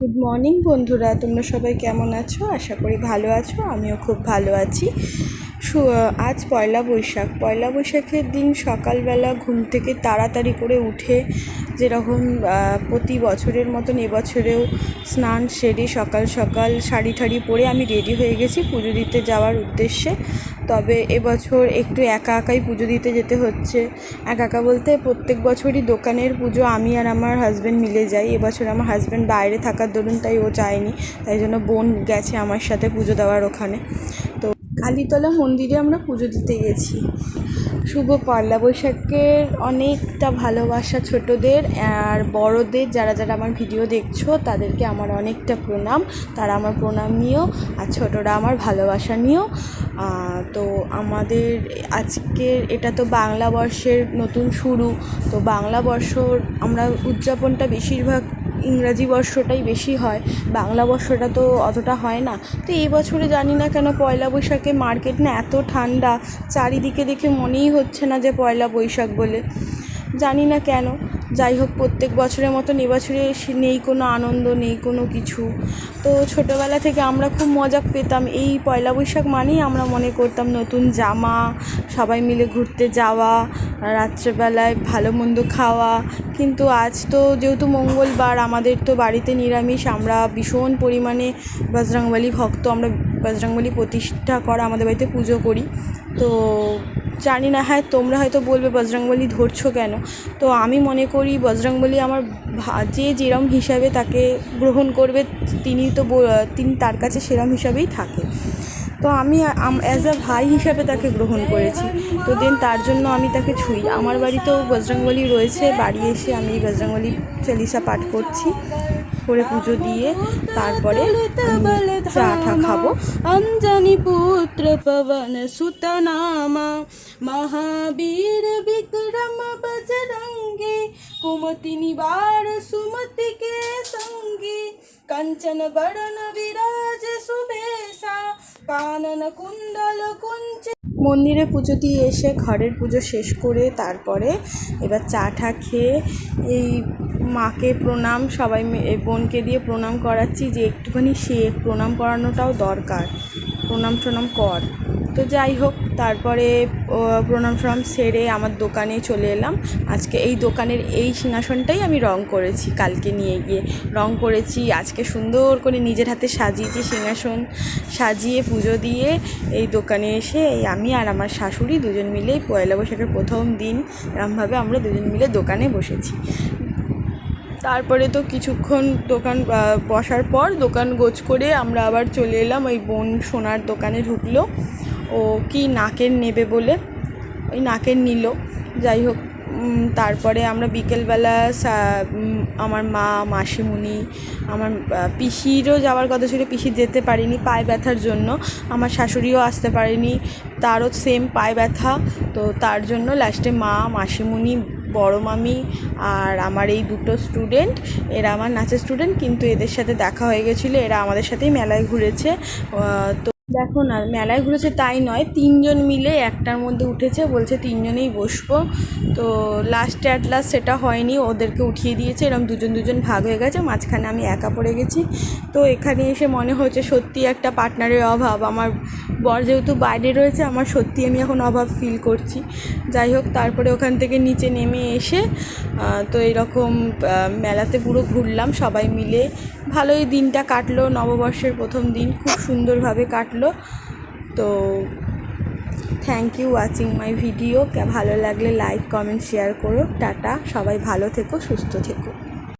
Good morning বন্ধুরা, তোমরা সবাই কেমন আছো? আশা করি ভালো আছো। আমিও খুব ভালো আছি। আজ পয়লা বৈশাখের দিন সকালবেলা ঘুম থেকে তাড়াতাড়ি করে উঠে যেরকম প্রতি বছরের মতন এবছরেও স্নান সেরে সকাল সকাল শাড়ি ঠাড়ি পরে আমি রেডি হয়ে গেছি পুজো দিতে যাওয়ার উদ্দেশ্যে। তবে এবছর একটু একা একাই পুজো দিতে যেতে হচ্ছে। একা একা বলতে প্রত্যেক বছরই দোকানের পুজো আমি আর আমার হাজব্যান্ড মিলে যাই। এবছর আমার হাজব্যান্ড বাইরে থাকার দরুন তাই ও যায়নি, তাই জন্য বোন গেছে আমার সাথে পুজো দেওয়ার ওখানে। তো কালীতলা মন্দিরে আমরা পুজো দিতে গেছি। শুভ পয়লা বৈশাখের অনেকটা ভালোবাসা ছোটদের আর বড়দের। যারা যারা আমার ভিডিও দেখছো তাদেরকে আমার অনেকটা প্রণাম। তারা আমার প্রণাম নিও আর ছোটরা আমার ভালোবাসা নিও। তো আমাদের আজকের এটা তো বাংলা বর্ষের নতুন শুরু। তো বাংলা বর্ষর আমরা উদযাপনটা বেশিরভাগ ইংরাজি বর্ষটাই বেশি হয়, বাংলা বর্ষটা তো অতটা হয় না। তো এই বছরে জানি না কেন পয়লা বৈশাখে মার্কেট না এত ঠান্ডা, চারিদিকে দেখে মনেই হচ্ছে না যে পয়লা বৈশাখ বলে, জানি না কেন। যাই হোক, প্রত্যেক বছরের মতন এবছরে নেই কোনো আনন্দ, নেই কোনো কিছু। তো ছোটোবেলা থেকে আমরা খুব মজা পেতাম। এই পয়লা বৈশাখ মানেই আমরা মনে করতাম নতুন জামা, সবাই মিলে ঘুরতে যাওয়া, রাত্রেবেলায় ভালো মন্দ খাওয়া। কিন্তু আজ তো যেহেতু মঙ্গলবার, আমাদের তো বাড়িতে নিরামিষ। আমরা ভীষণ পরিমাণে বজরংবলী ভক্ত। আমরা বজরংবলী প্রতিষ্ঠা করা আমাদের বাড়িতে পুজো করি। তো জানি না, হ্যাঁ তোমরা হয়তো বলবে বজরংবলী ধরছো কেন। তো আমি মনে করি বজরংবলী আমার যে যেরম হিসাবে তাকে গ্রহণ করবে তিনি তার কাছে সেরম হিসাবেই থাকে। তো আমি অ্যাজ আ ভাই হিসাবে তাকে গ্রহণ করেছি। তো দেন তার জন্য আমি তাকে ছুঁই। আমার বাড়িতেও বজরংবলী রয়েছে। বাড়ি এসে আমি বজরংবলী চালিসা পাঠ করছি, করে পুজো দিয়ে তারপরে চা ঠা খাবো। अंजनी पुत्र पवन सुत नामा महावीर विक्रम बजरंगी कुमति निवार सुमति के संगी कंचन बरन विराज सुबेसा कानन कुंडल कुंच। মন্দিরে পুজো দিয়ে এসে ঘরের পুজো শেষ করে তারপরে এবার চা ঠা খেয়ে এই মাকে প্রণাম, সবাই বোনকে দিয়ে প্রণাম করাচ্ছি যে একটুখানি সে প্রণাম করানোটাও দরকার, প্রণাম কর। তো যাই হোক, তারপরে প্রণাম সেরে আমার দোকানে চলে এলাম। আজকে এই দোকানের এই সিংহাসনটাই আমি রং করেছি, কালকে নিয়ে গিয়ে রং করেছি। আজকে সুন্দর করে নিজের হাতে সাজিয়েছি সিংহাসন, সাজিয়ে পুজো দিয়ে এই দোকানে এসে আমি আর আমার শাশুড়ি দুজন মিলেই পয়লা বৈশাখের প্রথম দিন এরমভাবে আমরা দুজন মিলে দোকানে বসেছি। তারপরে তো কিছুক্ষণ দোকান বসার পর দোকান গোছ করে আমরা আবার চলে এলাম। ওই বোন সোনার দোকানে ঢুকলো, ও কি নাকের নেবে বলে ওই নাকের নিল। যাই হোক, তারপরে আমরা বিকেলবেলা আমার মা, মাসিমণি, আমার পিসিরও যাওয়ার কথা ছিল, পিসি যেতে পারিনি পায়ে ব্যথার জন্য। আমার শাশুড়িও আসতে পারেনি, তারও সেম পায়ে ব্যথা। তো তার জন্য লাস্টে মা, মাসিমণি, বড় মামি আর আমার এই দুটো স্টুডেন্ট, এরা আমার নাচের স্টুডেন্ট, কিন্তু এদের সাথে দেখা হয়ে গেছিলো। এরা আমাদের সাথেই মেলায় ঘুরেছে। তো দেখো না, মেলায় ঘুরেছে তাই নয়, তিনজন মিলে একটার মধ্যে উঠেছে, বলছে তিনজনেই বসবো। তো অ্যাট লাস্ট সেটা হয়নি, ওদেরকে উঠিয়ে দিয়েছে। এরকম দুজন ভাগ হয়ে গেছে, মাঝখানে আমি একা পড়ে গেছি। তো এখানে এসে মনে হচ্ছে সত্যি একটা পার্টনারের অভাব। আমার বর যেহেতু বাইরে রয়েছে, আমার সত্যি আমি এখন অভাব ফিল করছি। যাই হোক, তারপরে ওখান থেকে নিচে নেমে এসে তো এরকম মেলাতে পুরো ঘুরলাম সবাই মিলে। ভালোই দিনটা কাটলো, নববর্ষের প্রথম দিন খুব সুন্দরভাবে কাটলো। তো thank you watching my video. ভালো লাগলে লাইক, কমেন্ট, শেয়ার করো। টাটা, সবাই ভালো থেকো, সুস্থ থেকো।